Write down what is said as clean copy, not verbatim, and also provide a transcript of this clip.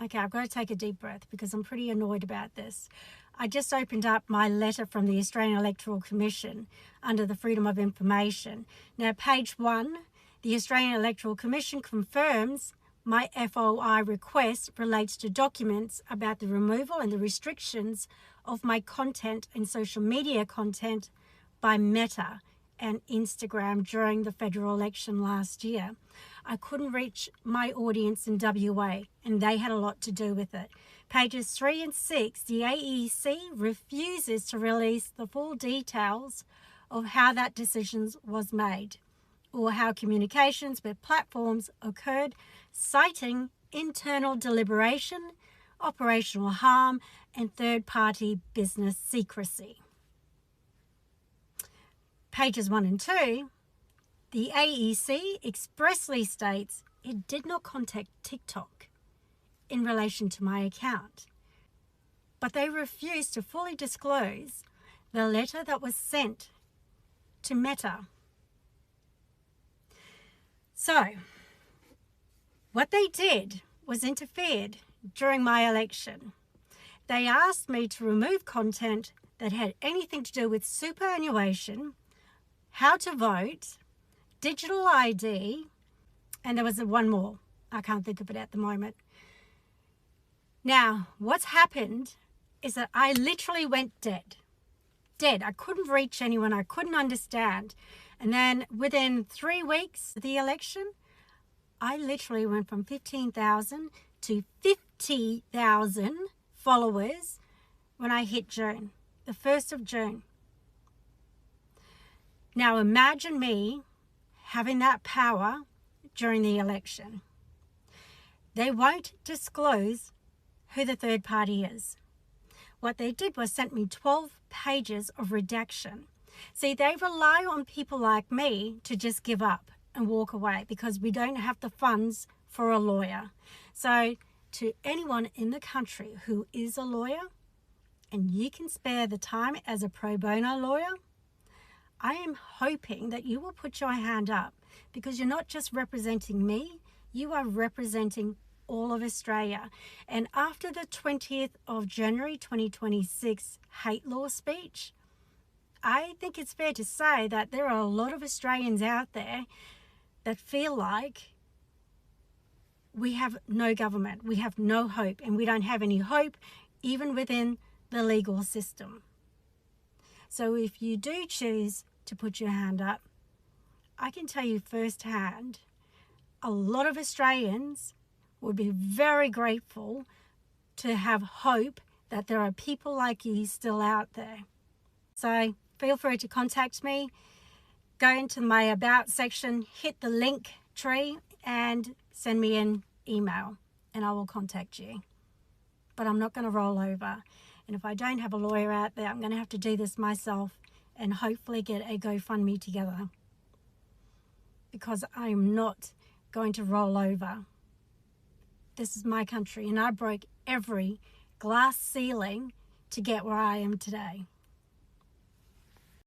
Okay, I've got to take a deep breath because I'm pretty annoyed about this. I just opened up my letter from the Australian Electoral Commission under the Freedom of Information. Now, page 1, the Australian Electoral Commission confirms my FOI request relates to documents about the removal and the restrictions of my content and social media content by Meta and Instagram during the federal election last year. I couldn't reach my audience in WA, and they had a lot to do with it. Pages 3 and 6, the AEC refuses to release the full details of how that decision was made or how communications with platforms occurred, citing internal deliberation, operational harm, and third-party business secrecy. Pages 1 and 2, the AEC expressly states it did not contact TikTok in relation to my account, but they refused to fully disclose the letter that was sent to Meta. So, what they did was interfered during my election. They asked me to remove content that had anything to do with superannuation, how to vote, digital ID, and there was one more. I can't think of it at the moment. Now, what's happened is that I literally went dead. I couldn't reach anyone. I couldn't understand. And then within 3 weeks of the election, I literally went from 15,000 to 50,000 followers when I hit June, the 1st of June. Now imagine me having that power during the election. They won't disclose who the third party is. What they did was sent me 12 pages of redaction. See, they rely on people like me to just give up and walk away because we don't have the funds for a lawyer. So to anyone in the country who is a lawyer and you can spare the time as a pro bono lawyer, I am hoping that you will put your hand up because you're not just representing me, you are representing all of Australia. And after the 20th of January 2026 hate law speech, I think it's fair to say that there are a lot of Australians out there that feel like we have no government, we have no hope, and we don't have any hope even within the legal system. So if you do choose to put your hand up, I can tell you firsthand, a lot of Australians would be very grateful to have hope that there are people like you still out there. So feel free to contact me. Go into my About section, hit the link tree and send me an email and I will contact you. But I'm not going to roll over. And if I don't have a lawyer out there, I'm going to have to do this myself and hopefully get a GoFundMe together. Because I'm not going to roll over. This is my country and I broke every glass ceiling to get where I am today.